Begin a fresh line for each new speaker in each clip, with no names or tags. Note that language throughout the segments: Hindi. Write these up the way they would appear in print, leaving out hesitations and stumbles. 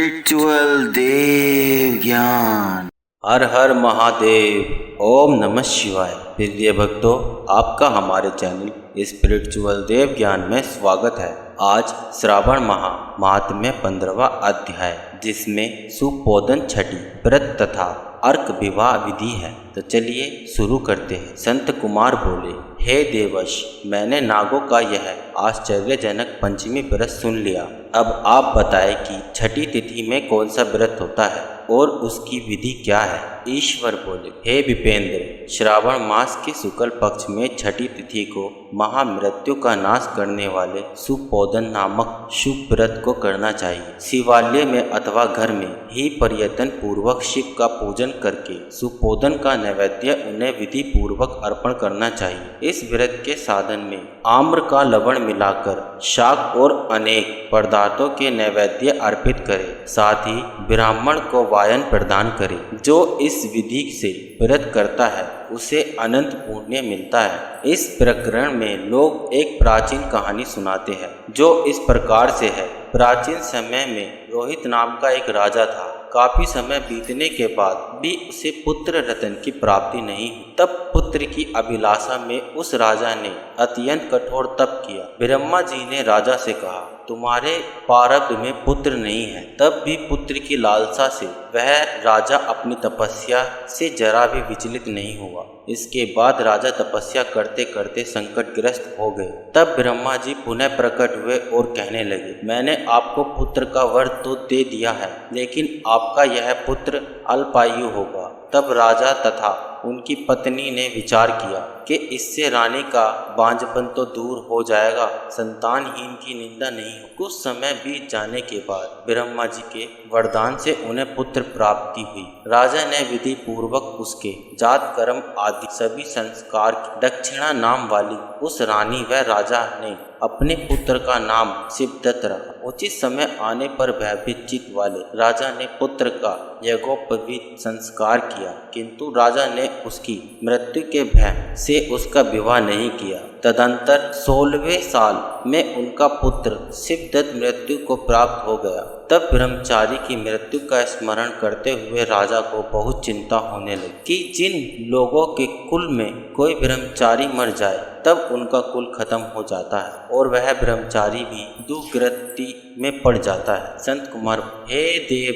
स्पिरिचुअल देव ज्ञान।
हर हर महादेव। ओम नमः शिवाय। प्रिय भक्तों, आपका हमारे चैनल स्पिरिचुअल देव ज्ञान में स्वागत है। आज श्रावण महात्म्य 15वां अध्याय, जिसमें सुपोदन छठी व्रत तथा अर्क विवाह विधि है। तो चलिए शुरू करते हैं। संत कुमार बोले, हे देवश, मैंने नागों का यह आश्चर्यजनक पंचमी व्रत सुन लिया। अब आप बताएं कि छठी तिथि में कौन सा व्रत होता है और उसकी विधि क्या है। ईश्वर बोले, हे विपेंद्र, श्रावण मास के शुक्ल पक्ष में छठी तिथि को महामृत्यु का नाश करने वाले सुपोदन नामक शुभ व्रत को करना चाहिए। शिवालय में अथवा घर में ही प्रयत्न पूर्वक शिव का पूजन करके सुपोदन का नैवेद्य उन्हें विधि पूर्वक अर्पण करना चाहिए। इस व्रत के साधन में आम्र का लवण मिलाकर शाक और अनेक पदार्थों के नैवेद्य अर्पित करें। साथ ही ब्राह्मण को वायन प्रदान करें। जो इस विधि से व्रत करता है उसे अनंत पुण्य मिलता है। इस प्रकरण में लोग एक प्राचीन कहानी सुनाते हैं जो इस प्रकार से है। प्राचीन समय में रोहित नाम का एक राजा था। काफी समय बीतने के बाद भी उसे पुत्र रत्न की प्राप्ति नहीं हुई। तब पुत्र की अभिलाषा में उस राजा ने अत्यंत कठोर तप किया। ब्रह्मा जी ने राजा से कहा, तुम्हारे प्रारब्ध में पुत्र नहीं है। तब भी पुत्र की लालसा से वह राजा अपनी तपस्या से जरा भी विचलित नहीं हुआ। इसके बाद राजा तपस्या करते करते संकटग्रस्त हो गए। तब ब्रह्मा जी पुनः प्रकट हुए और कहने लगे, मैंने आपको पुत्र का वर तो दे दिया है, लेकिन आपका यह पुत्र अल्पायु होगा। तब राजा तथा उनकी पत्नी ने विचार किया कि इससे रानी का बांझपन तो दूर हो जाएगा, संतानहीन की निंदा नहीं हो। कुछ समय बीत जाने के बाद ब्रह्मा जी के वरदान से उन्हें पुत्र प्राप्ति हुई। राजा ने विधि पूर्वक उसके जात कर्म आदि सभी संस्कार की दक्षिणा नाम वाली उस रानी व राजा ने अपने पुत्र का नाम शिवदत्त रखा। उचित समय आने पर भयभीत चित्त वाले राजा ने पुत्र का यज्ञोपवीत संस्कार किया, किंतु राजा ने उसकी मृत्यु के भय से उसका विवाह नहीं किया। तदंतर 16वें साल में उनका पुत्र शिवदत्त मृत्यु को प्राप्त हो गया। तब ब्रह्मचारी की मृत्यु का स्मरण करते हुए राजा को बहुत चिंता होने लगी कि जिन लोगों के कुल में कोई ब्रह्मचारी मर जाए तब उनका कुल खत्म हो जाता है और वह ब्रह्मचारी भी दुर्गति में पड़ जाता है। संत कुमार, हे देव,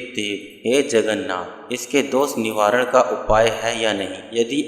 हे जगन्नाथ, इसके दोष निवारण का उपाय है या नहीं? यदि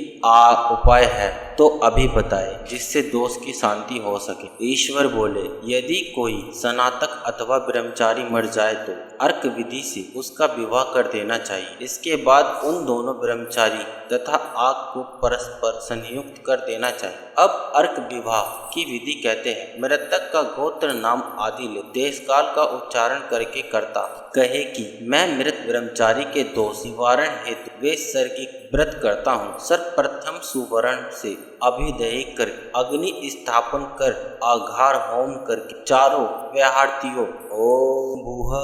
उपाय है तो अभी बताए, जिससे दोष की शांति हो सके। ईश्वर बोले, यदि कोई स्नातक अथवा ब्रह्मचारी मर जाए तो अर्क विधि से उसका विवाह कर देना चाहिए। इसके बाद उन दोनों ब्रह्मचारी तथा आग को परस्पर संयुक्त कर देना चाहिए। अब अर्क विवाह की विधि कहते हैं, मृतक का गोत्र नाम आदि ले देश काल का उच्चारण करके करता कहे कि मैं मृत ब्रह्मचारी के दोष निवारण हेतु वैसर्गिक व्रत करता हूँ। सर्वप्रथम सुवर्ण से अभिदय कर अग्नि स्थापन कर आघार होम करके चारों व्याहर्तियों ओम भूः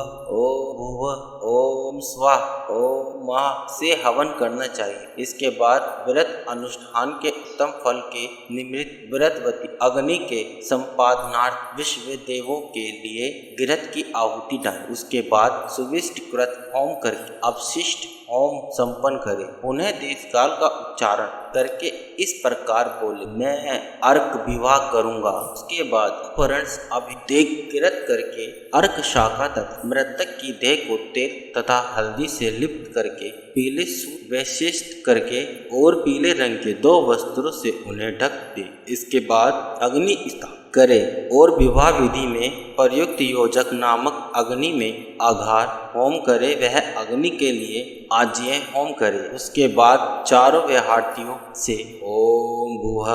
ओम स्वाहा ओम महा से हवन करना चाहिए। इसके बाद व्रत अनुष्ठान के उत्तम फल के निमित्त व्रतवती अग्नि के संपादनार्थ विश्व देवों के लिए घृत की आहुति डाले। उसके बाद सुविष्ट कृत होम करके अवशिष्ट होम संपन्न करे। पुनः देश काल का उच्चारण करके इस प्रकार बोले, मैं अर्क विवाह करूंगा। उसके बाद उपरण अभिदेह कृत करके अर्क शाखा तथा मृतक की देह को तेल तथा हल्दी से लिप्त करके पीले सूत वैशिष्ट करके और पीले रंग के 2 वस्त्रों से उन्हें ढक दे। इसके बाद अग्नि स्थापन करे और विवाह विधि में प्रयुक्त योजक नामक अग्नि में आघार होम करे। वह अग्नि के लिए आज्ञा होम करे। उसके बाद चारों व्याहर्तियों से ओम भूः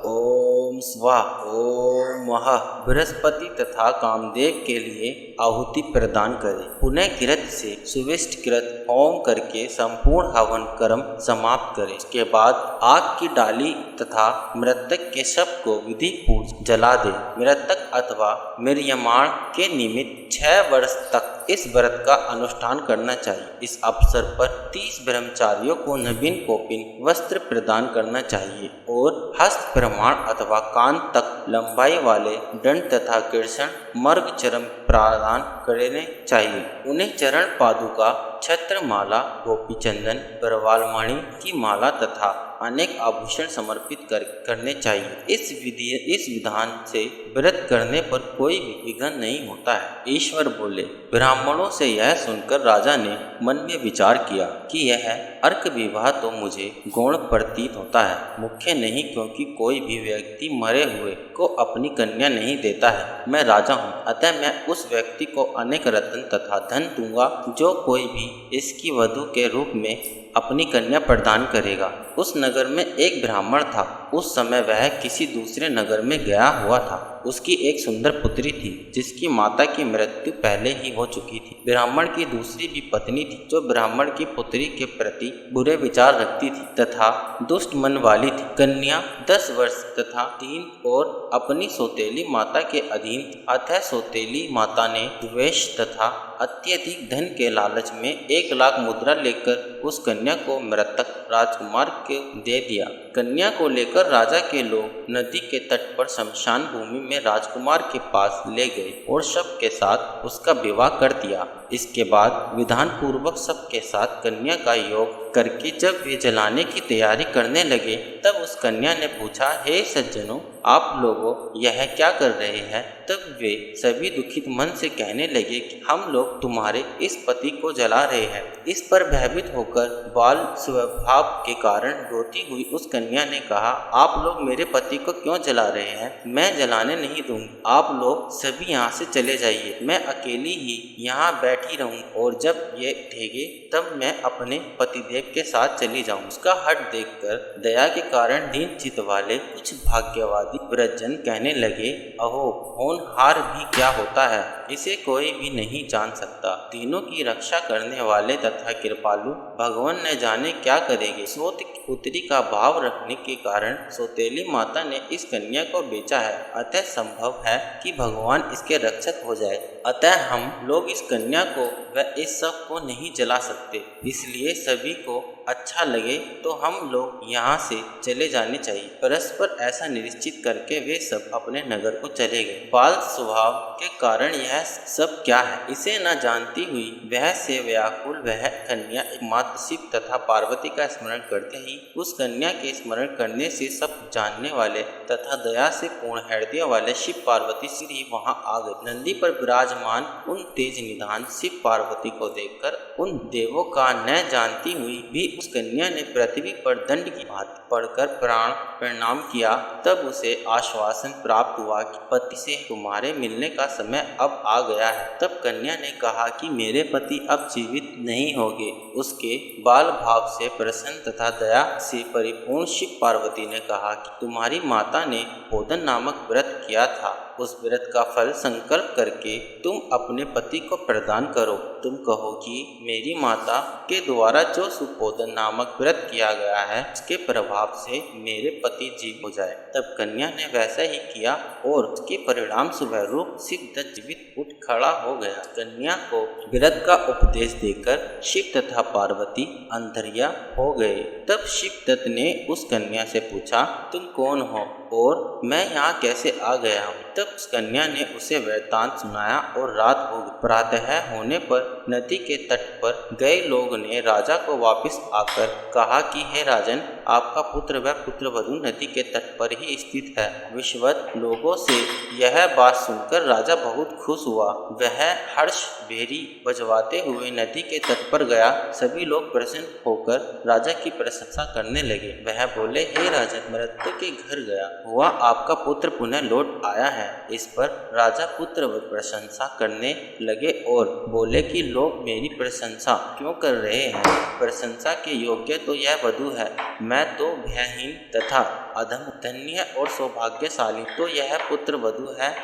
ओम स्वाहा ओम महा बृहस्पति तथा कामदेव के लिए आहुति प्रदान करे। पुनः घृत से सुविष्ट कृत होम करके संपूर्ण हवन कर्म समाप्त करे। इसके बाद आग की डाली तथा मृतक के शव को विधि पूर्वक जला दे। मृतक अथवा मृत्यमाण के निमित्त 6 वर्ष तक इस व्रत का अनुष्ठान करना चाहिए। इस अवसर पर 30 ब्रह्मचारियों को नवीन कोपिन वस्त्र प्रदान करना चाहिए और हस्त प्रमाण अथवा कान तक लंबाई वाले दंड तथा कृष्ण मर्ग चरम प्रदान करने चाहिए। उन्हें चरण पादुका, छत्र माला, गोपी चंदन, परवाल मणि की माला तथा अनेक आभूषण समर्पित करने चाहिए। इस विधान से व्रत करने पर कोई भी विघ्न नहीं होता है। ईश्वर बोले। ब्राह्मणों से यह सुनकर राजा ने मन में विचार किया कि यह अर्क विवाह तो मुझे गौण प्रतीत होता है, मुख्य नहीं, क्योंकि कोई भी व्यक्ति मरे हुए को अपनी कन्या नहीं देता है। मैं राजा हूँ, अतः मैं उस व्यक्ति को अनेक रत्न तथा धन दूंगा जो कोई भी इसकी वधू के रूप में अपनी कन्या प्रदान करेगा। उस नगर में एक ब्राह्मण था। उस समय वह किसी दूसरे नगर में गया हुआ था। उसकी एक सुंदर पुत्री थी जिसकी माता की मृत्यु पहले ही हो चुकी थी। ब्राह्मण की दूसरी भी पत्नी थी जो ब्राह्मण की पुत्री के प्रति बुरे विचार रखती थी तथा दुष्ट मन वाली थी। कन्या 10 वर्ष तथा 3 और अपनी सौतेली माता के अधीन थी। अतः सौतेली माता ने द्वेष तथा अत्यधिक धन के लालच में 1 लाख मुद्रा लेकर उस कन्या को मृतक राजकुमार को दे दिया। कन्या को लेकर राजा के लोग नदी के तट पर शमशान भूमि में राजकुमार के पास ले गए और शव के साथ उसका विवाह कर दिया। इसके बाद विधान पूर्वक सब के साथ कन्या का योग करके जब वे जलाने की तैयारी करने लगे तब उस कन्या ने पूछा, हे सज्जनों, आप लोगों यह क्या कर रहे हैं? तब वे सभी दुखित मन से कहने लगे कि हम लोग तुम्हारे इस पति को जला रहे हैं। इस पर भयभीत होकर बाल स्वभाव के कारण रोती हुई उस कन्या ने कहा, आप लोग मेरे पति को क्यों जला रहे हैं? मैं जलाने नहीं दूंगी। आप लोग सभी यहाँ से चले जाइए। मैं अकेली ही यहाँ बैठी रहूं और जब ये उठेंगे तब मैं अपने पतिदेव के साथ चली जाऊं। उसका हट देखकर दया के कारण दीन चित्त वाले कुछ भाग्यवादी व्रजजन कहने लगे, अहो, होनहार भी क्या होता है, इसे कोई भी नहीं जान सकता। तीनों की रक्षा करने वाले तथा कृपालु भगवान न जाने क्या करेंगे। सोत पुत्री का भाव रखने के कारण सौतेली माता ने इस कन्या को बेचा है, अतः संभव है कि भगवान इसके रक्षक हो जाए। अतः हम लोग इस कन्या को व इस सब को नहीं जला सकते, इसलिए सभी को अच्छा लगे तो हम लोग यहाँ से चले जाने चाहिए। परस्पर ऐसा निश्चित करके वे सब अपने नगर को चले गए। बाल स्वभाव के कारण यह सब क्या है इसे न जानती हुई वह से व्याकुल वह कन्या एकमात्र शिव तथा पार्वती का स्मरण करते ही उस कन्या के स्मरण करने से सब जानने वाले तथा दया से पूर्ण हृदय वाले शिव पार्वती श्री वहां आ गए। नंदी पर विराजमान उन तेज निधान शिव पार्वती को देखकर उन देवों का न जानती हुई भी उस कन्या ने पृथ्वी पर दंड की भांति पड़कर प्रणाम किया। तब उसे आश्वासन प्राप्त हुआ कि पति से तुम्हारे मिलने का समय अब आ गया है। तब कन्या ने कहा कि मेरे पति अब जीवित नहीं होंगे। उसके बाल भाव से प्रसन्न तथा दया से परिपूर्ण शिव पार्वती ने कहा कि तुम्हारी माता ने बोधन नामक व्रत किया था, उस व्रत का फल संकल्प करके तुम अपने पति को प्रदान करो। तुम कहो कि मेरी माता के द्वारा जो सुपोधन नामक व्रत किया गया है उसके प्रभाव से मेरे पति जीव हो जाए। तब कन्या ने वैसा ही किया और उसके परिणाम स्वरूप शिवदत्त जीवित उठ खड़ा हो गया। कन्या को व्रत का उपदेश देकर शिव तथा पार्वती अंतर्या हो गए। तब शिवदत्त ने उस कन्या से पूछा, तुम कौन हो और मैं यहाँ कैसे आ गया हूँ? तब उस कन्या ने उसे वृत्तांत सुनाया और रात हो गई। प्रातः होने पर नदी के तट पर गए लोग ने राजा को वापस आकर कहा कि हे राजन, आपका पुत्र व पुत्रवधू नदी के तट पर ही स्थित है। विश्वत लोगों से यह बात सुनकर राजा बहुत खुश हुआ। वह हर्ष भेरी बजवाते हुए नदी के तट पर गया। सभी लोग प्रसन्न होकर राजा की प्रशंसा करने लगे। वह बोले, हे राजन, मृत्यु के घर गया हुआ आपका पुत्र पुनः लौट आया है। इस पर राजा पुत्र प्रशंसा करने लगे और बोले कि लोग मेरी प्रशंसा क्यों कर रहे हैं? प्रशंसा के योग्य तो यह वधू है। मैं तो भयहीन तथा अधम, धन्य और सौभाग्यशाली तो यह पुत्र वधू है,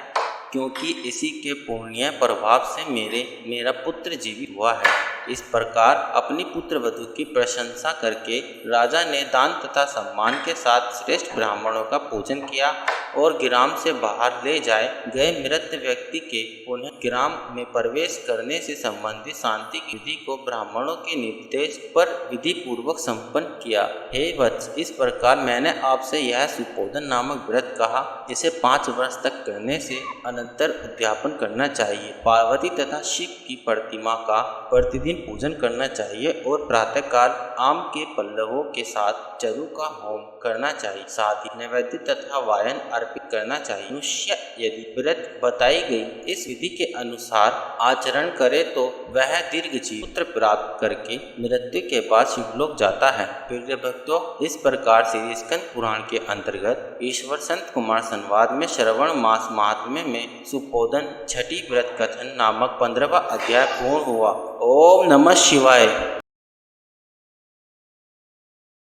क्योंकि इसी के पुण्य प्रभाव से मेरा पुत्र जीवित हुआ है। इस प्रकार अपनी पुत्र वधू की प्रशंसा करके राजा ने दान तथा सम्मान के साथ श्रेष्ठ ब्राह्मणों का पूजन किया और ग्राम से बाहर ले जाए गए मृत व्यक्ति के उन्हें ग्राम में प्रवेश करने से संबंधित शांति की विधि को ब्राह्मणों के निर्देश पर विधि पूर्वक संपन्न किया। हे वत्स, इस प्रकार मैंने आपसे यह सुपोधन नामक व्रत कहा, इसे 5 वर्ष तक करने से अनंतर उद्यापन करना चाहिए। पार्वती तथा शिव की प्रतिमा का प्रतिदिन पूजन करना चाहिए और प्रातःकाल आम के पल्लवों के साथ चरु का होम करना चाहिए। साथ ही नैवेद्य तथा वायन अर्पित करना चाहिए। मनुष्य यदि व्रत बताई गई इस विधि के अनुसार आचरण करे तो वह दीर्घ जीव पुत्र प्राप्त करके मृत्यु के बाद शिवलोक जाता है। प्रिय भक्तों, इस प्रकार श्री स्कंद पुराण के अंतर्गत ईश्वर संत कुमार संवाद में श्रवण मास महात्म्य में सुपोधन छठी व्रत कथन नामक 15वां अध्याय पूर्ण हुआ। ओम नमः शिवाय।